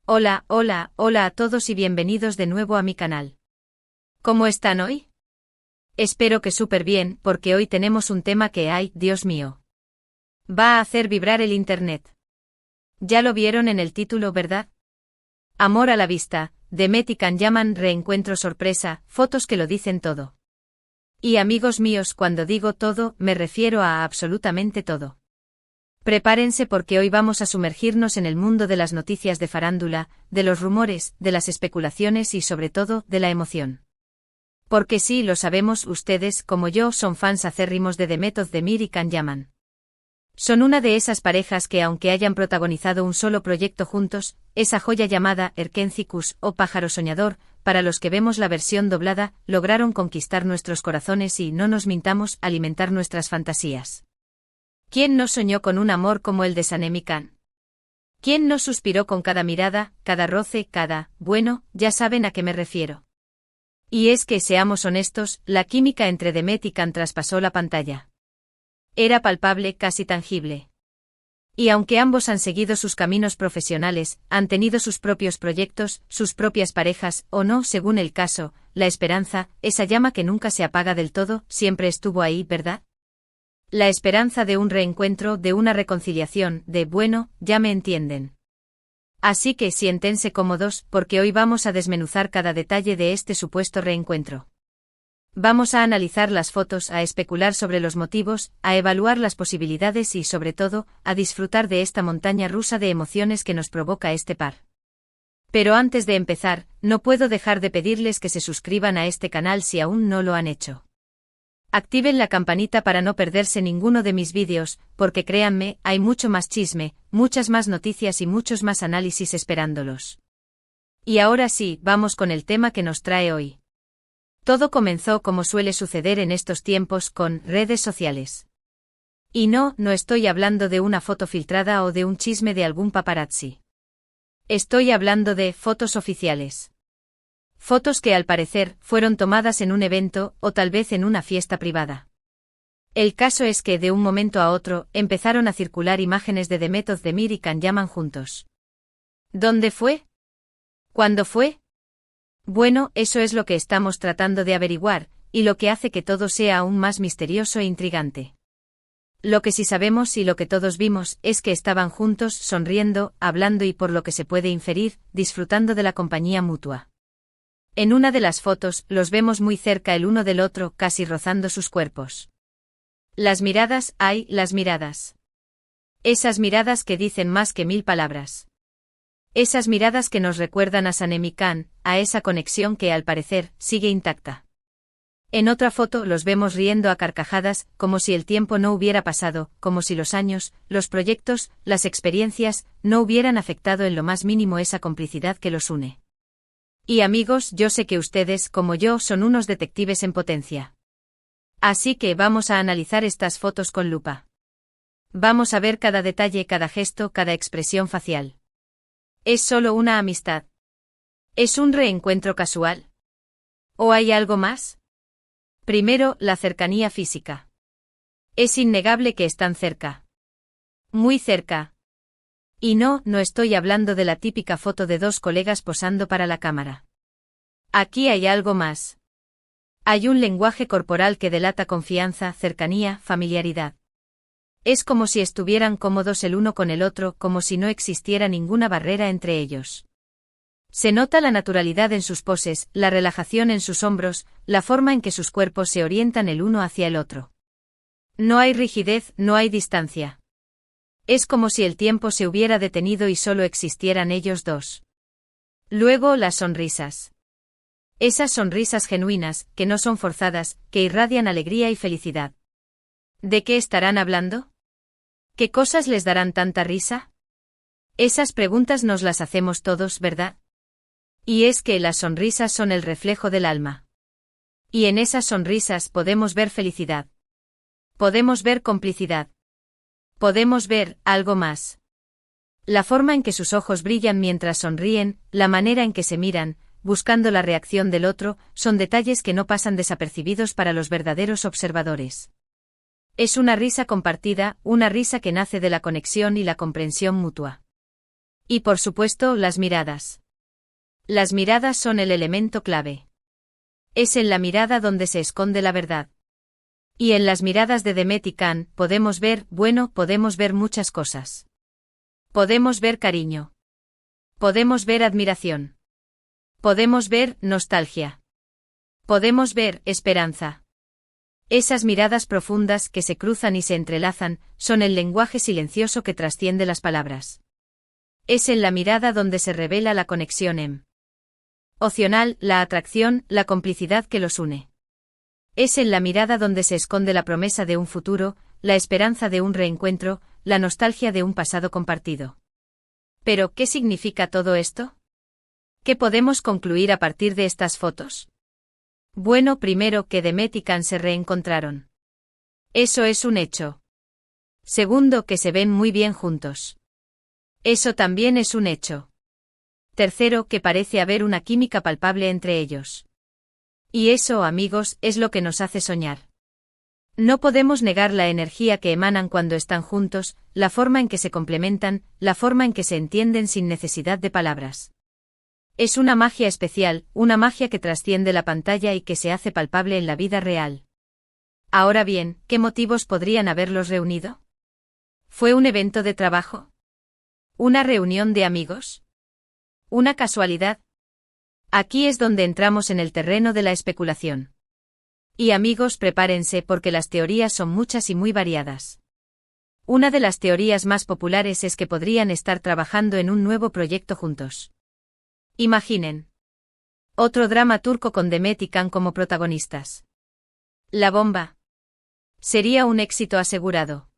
Hola, hola, hola a todos y bienvenidos de nuevo a mi canal. ¿Cómo están hoy? Espero que súper bien, porque hoy tenemos un tema que, ay, Dios mío, va a hacer vibrar el internet. Ya lo vieron en el título, ¿verdad? Amor a la vista, de Met y Can llaman reencuentro sorpresa, fotos que lo dicen todo. Y amigos míos, cuando digo todo, me refiero a absolutamente todo. Prepárense porque hoy vamos a sumergirnos en el mundo de las noticias de farándula, de los rumores, de las especulaciones y sobre todo, de la emoción. Porque sí, lo sabemos, ustedes, como yo, son fans acérrimos de The Method de Mir y Can Yaman. Son una de esas parejas que aunque hayan protagonizado un solo proyecto juntos, esa joya llamada Erkencicus o Pájaro Soñador, para los que vemos la versión doblada, lograron conquistar nuestros corazones y, no nos mintamos, alimentar nuestras fantasías. ¿Quién no soñó con un amor como el de Sanem y Can? ¿Quién no suspiró con cada mirada, cada roce, bueno, ya saben a qué me refiero? Y es que, seamos honestos, la química entre Demet y Can traspasó la pantalla. Era palpable, casi tangible. Y aunque ambos han seguido sus caminos profesionales, han tenido sus propios proyectos, sus propias parejas, o no, según el caso, la esperanza, esa llama que nunca se apaga del todo, siempre estuvo ahí, ¿verdad? La esperanza de un reencuentro, de una reconciliación, bueno, ya me entienden. Así que siéntense cómodos, porque hoy vamos a desmenuzar cada detalle de este supuesto reencuentro. Vamos a analizar las fotos, a especular sobre los motivos, a evaluar las posibilidades y, sobre todo, a disfrutar de esta montaña rusa de emociones que nos provoca este par. Pero antes de empezar, no puedo dejar de pedirles que se suscriban a este canal si aún no lo han hecho. Activen la campanita para no perderse ninguno de mis vídeos, porque créanme, hay mucho más chisme, muchas más noticias y muchos más análisis esperándolos. Y ahora sí, vamos con el tema que nos trae hoy. Todo comenzó como suele suceder en estos tiempos con redes sociales. Y no estoy hablando de una foto filtrada o de un chisme de algún paparazzi. Estoy hablando de fotos oficiales. Fotos que al parecer fueron tomadas en un evento o tal vez en una fiesta privada. El caso es que de un momento a otro empezaron a circular imágenes de The Method de Mir y Can Yaman juntos. ¿Dónde fue? ¿Cuándo fue? Bueno, eso es lo que estamos tratando de averiguar, y lo que hace que todo sea aún más misterioso e intrigante. Lo que sí sabemos y lo que todos vimos es que estaban juntos, sonriendo, hablando y por lo que se puede inferir, disfrutando de la compañía mutua. En una de las fotos, los vemos muy cerca el uno del otro, casi rozando sus cuerpos. Las miradas, ay, las miradas. Esas miradas que dicen más que 1000 palabras. Esas miradas que nos recuerdan a Sanem y Can, a esa conexión que, al parecer, sigue intacta. En otra foto los vemos riendo a carcajadas, como si el tiempo no hubiera pasado, como si los años, los proyectos, las experiencias, no hubieran afectado en lo más mínimo esa complicidad que los une. Y amigos, yo sé que ustedes, como yo, son unos detectives en potencia. Así que vamos a analizar estas fotos con lupa. Vamos a ver cada detalle, cada gesto, cada expresión facial. ¿Es solo una amistad? ¿Es un reencuentro casual? ¿O hay algo más? Primero, la cercanía física. Es innegable que están cerca. Muy cerca. Y no estoy hablando de la típica foto de dos colegas posando para la cámara. Aquí hay algo más. Hay un lenguaje corporal que delata confianza, cercanía, familiaridad. Es como si estuvieran cómodos el uno con el otro, como si no existiera ninguna barrera entre ellos. Se nota la naturalidad en sus poses, la relajación en sus hombros, la forma en que sus cuerpos se orientan el uno hacia el otro. No hay rigidez, no hay distancia. Es como si el tiempo se hubiera detenido y solo existieran ellos dos. Luego, las sonrisas. Esas sonrisas genuinas, que no son forzadas, que irradian alegría y felicidad. ¿De qué estarán hablando? ¿Qué cosas les darán tanta risa? Esas preguntas nos las hacemos todos, ¿verdad? Y es que las sonrisas son el reflejo del alma. Y en esas sonrisas podemos ver felicidad. Podemos ver complicidad. Podemos ver algo más. La forma en que sus ojos brillan mientras sonríen, la manera en que se miran, buscando la reacción del otro, son detalles que no pasan desapercibidos para los verdaderos observadores. Es una risa compartida, una risa que nace de la conexión y la comprensión mutua. Y por supuesto, las miradas. Las miradas son el elemento clave. Es en la mirada donde se esconde la verdad. Y en las miradas de Demet y Can podemos ver muchas cosas. Podemos ver cariño. Podemos ver admiración. Podemos ver nostalgia. Podemos ver esperanza. Esas miradas profundas que se cruzan y se entrelazan son el lenguaje silencioso que trasciende las palabras. Es en la mirada donde se revela la conexión emocional, la atracción, la complicidad que los une. Es en la mirada donde se esconde la promesa de un futuro, la esperanza de un reencuentro, la nostalgia de un pasado compartido. Pero, ¿qué significa todo esto? ¿Qué podemos concluir a partir de estas fotos? Bueno, primero que Demet y Can se reencontraron. Eso es un hecho. Segundo, que se ven muy bien juntos. Eso también es un hecho. Tercero, que parece haber una química palpable entre ellos. Y eso, amigos, es lo que nos hace soñar. No podemos negar la energía que emanan cuando están juntos, la forma en que se complementan, la forma en que se entienden sin necesidad de palabras. Es una magia especial, una magia que trasciende la pantalla y que se hace palpable en la vida real. Ahora bien, ¿qué motivos podrían haberlos reunido? ¿Fue un evento de trabajo? ¿Una reunión de amigos? ¿Una casualidad? Aquí es donde entramos en el terreno de la especulación. Y amigos, prepárense porque las teorías son muchas y muy variadas. Una de las teorías más populares es que podrían estar trabajando en un nuevo proyecto juntos. Imaginen. Otro drama turco con Demet y Can como protagonistas. La bomba. Sería un éxito asegurado.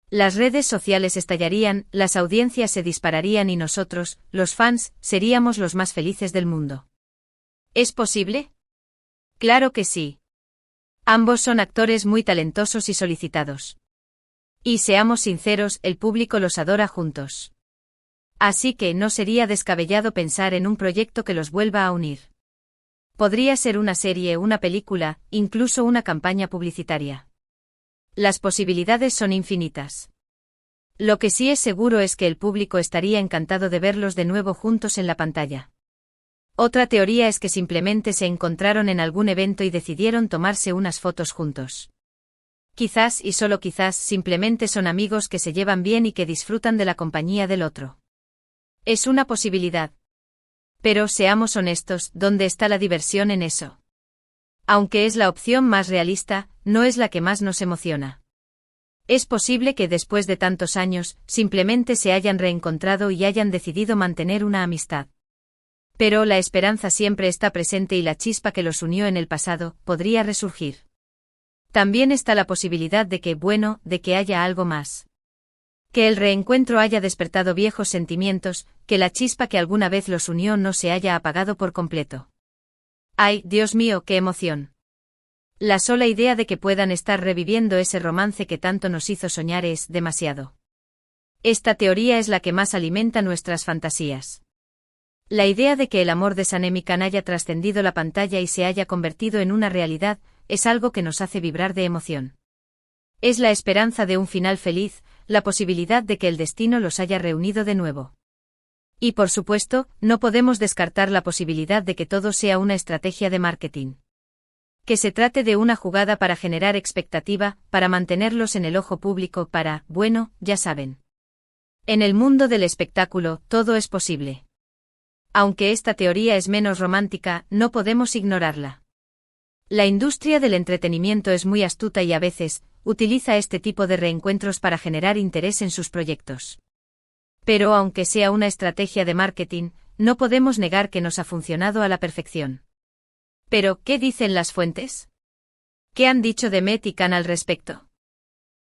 Las redes sociales estallarían, las audiencias se dispararían y nosotros, los fans, seríamos los más felices del mundo. ¿Es posible? Claro que sí. Ambos son actores muy talentosos y solicitados. Y seamos sinceros, el público los adora juntos. Así que no sería descabellado pensar en un proyecto que los vuelva a unir. Podría ser una serie, una película, incluso una campaña publicitaria. Las posibilidades son infinitas. Lo que sí es seguro es que el público estaría encantado de verlos de nuevo juntos en la pantalla. Otra teoría es que simplemente se encontraron en algún evento y decidieron tomarse unas fotos juntos. Quizás, y solo quizás, simplemente son amigos que se llevan bien y que disfrutan de la compañía del otro. Es una posibilidad. Pero seamos honestos, ¿dónde está la diversión en eso? Aunque es la opción más realista, no es la que más nos emociona. Es posible que después de tantos años, simplemente se hayan reencontrado y hayan decidido mantener una amistad. Pero la esperanza siempre está presente y la chispa que los unió en el pasado, podría resurgir. También está la posibilidad de que haya algo más. Que el reencuentro haya despertado viejos sentimientos, que la chispa que alguna vez los unió no se haya apagado por completo. ¡Ay, Dios mío, qué emoción! La sola idea de que puedan estar reviviendo ese romance que tanto nos hizo soñar es demasiado. Esta teoría es la que más alimenta nuestras fantasías. La idea de que el amor de Sanem y Can haya trascendido la pantalla y se haya convertido en una realidad, es algo que nos hace vibrar de emoción. Es la esperanza de un final feliz, la posibilidad de que el destino los haya reunido de nuevo. Y por supuesto, no podemos descartar la posibilidad de que todo sea una estrategia de marketing. Que se trate de una jugada para generar expectativa, para mantenerlos en el ojo público, ya saben. En el mundo del espectáculo, todo es posible. Aunque esta teoría es menos romántica, no podemos ignorarla. La industria del entretenimiento es muy astuta y a veces, utiliza este tipo de reencuentros para generar interés en sus proyectos. Pero aunque sea una estrategia de marketing, no podemos negar que nos ha funcionado a la perfección. Pero, ¿qué dicen las fuentes? ¿Qué han dicho Demet y Can al respecto?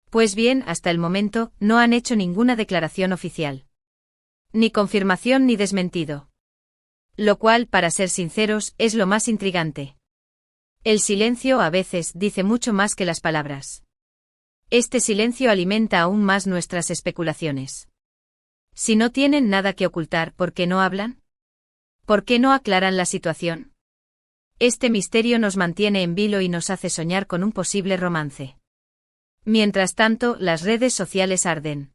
Pues bien, hasta el momento, no han hecho ninguna declaración oficial. Ni confirmación ni desmentido. Lo cual, para ser sinceros, es lo más intrigante. El silencio a veces dice mucho más que las palabras. Este silencio alimenta aún más nuestras especulaciones. Si no tienen nada que ocultar, ¿por qué no hablan? ¿Por qué no aclaran la situación? Este misterio nos mantiene en vilo y nos hace soñar con un posible romance. Mientras tanto, las redes sociales arden.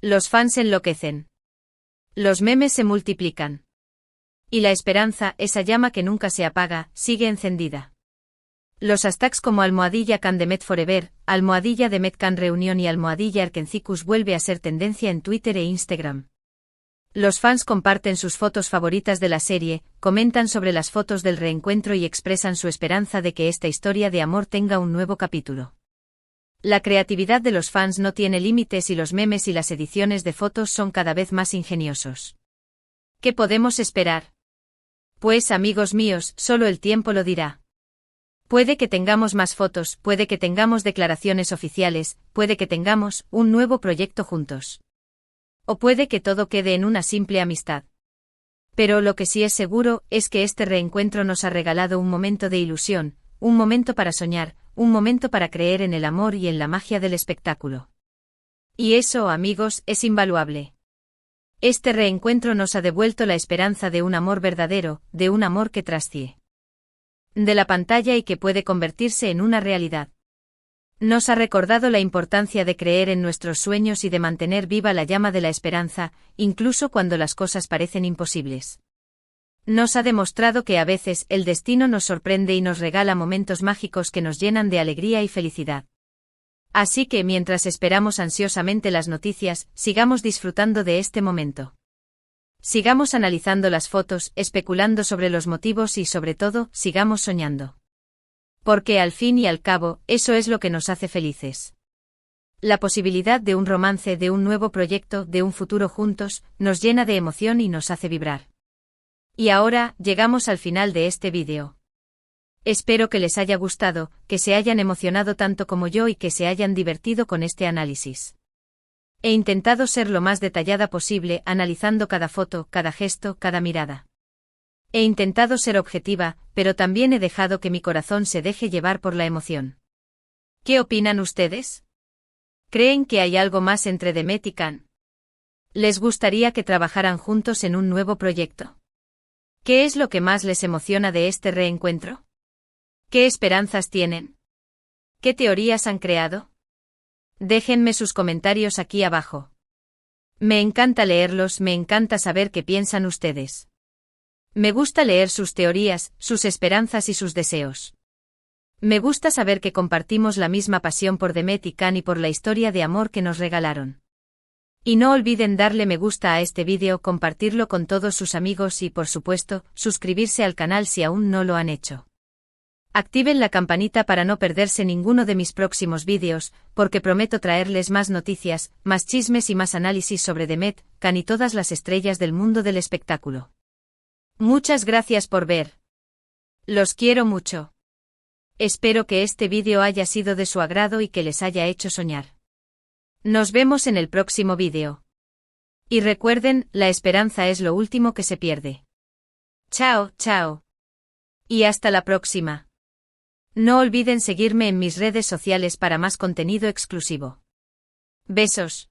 Los fans enloquecen. Los memes se multiplican. Y la esperanza, esa llama que nunca se apaga, sigue encendida. Los hashtags como almohadilla can Demet Forever, almohadilla Demet can Reunión y almohadilla Erkencicus vuelve a ser tendencia en Twitter e Instagram. Los fans comparten sus fotos favoritas de la serie, comentan sobre las fotos del reencuentro y expresan su esperanza de que esta historia de amor tenga un nuevo capítulo. La creatividad de los fans no tiene límites y los memes y las ediciones de fotos son cada vez más ingeniosos. ¿Qué podemos esperar? Pues, amigos míos, solo el tiempo lo dirá. Puede que tengamos más fotos, puede que tengamos declaraciones oficiales, puede que tengamos un nuevo proyecto juntos. O puede que todo quede en una simple amistad. Pero lo que sí es seguro es que este reencuentro nos ha regalado un momento de ilusión, un momento para soñar, un momento para creer en el amor y en la magia del espectáculo. Y eso, amigos, es invaluable. Este reencuentro nos ha devuelto la esperanza de un amor verdadero, de un amor que trasciende de la pantalla y que puede convertirse en una realidad. Nos ha recordado la importancia de creer en nuestros sueños y de mantener viva la llama de la esperanza, incluso cuando las cosas parecen imposibles. Nos ha demostrado que a veces el destino nos sorprende y nos regala momentos mágicos que nos llenan de alegría y felicidad. Así que mientras esperamos ansiosamente las noticias, sigamos disfrutando de este momento. Sigamos analizando las fotos, especulando sobre los motivos y sobre todo, sigamos soñando. Porque al fin y al cabo, eso es lo que nos hace felices. La posibilidad de un romance, de un nuevo proyecto, de un futuro juntos, nos llena de emoción y nos hace vibrar. Y ahora, llegamos al final de este vídeo. Espero que les haya gustado, que se hayan emocionado tanto como yo y que se hayan divertido con este análisis. He intentado ser lo más detallada posible, analizando cada foto, cada gesto, cada mirada. He intentado ser objetiva, pero también he dejado que mi corazón se deje llevar por la emoción. ¿Qué opinan ustedes? ¿Creen que hay algo más entre Demet y Can? ¿Les gustaría que trabajaran juntos en un nuevo proyecto? ¿Qué es lo que más les emociona de este reencuentro? ¿Qué esperanzas tienen? ¿Qué teorías han creado? Déjenme sus comentarios aquí abajo. Me encanta leerlos, me encanta saber qué piensan ustedes. Me gusta leer sus teorías, sus esperanzas y sus deseos. Me gusta saber que compartimos la misma pasión por Demet y Can y por la historia de amor que nos regalaron. Y no olviden darle me gusta a este vídeo, compartirlo con todos sus amigos y, por supuesto, suscribirse al canal si aún no lo han hecho. Activen la campanita para no perderse ninguno de mis próximos vídeos, porque prometo traerles más noticias, más chismes y más análisis sobre Demet, Can y todas las estrellas del mundo del espectáculo. Muchas gracias por ver. Los quiero mucho. Espero que este vídeo haya sido de su agrado y que les haya hecho soñar. Nos vemos en el próximo vídeo. Y recuerden, la esperanza es lo último que se pierde. Chao, chao. Y hasta la próxima. No olviden seguirme en mis redes sociales para más contenido exclusivo. Besos.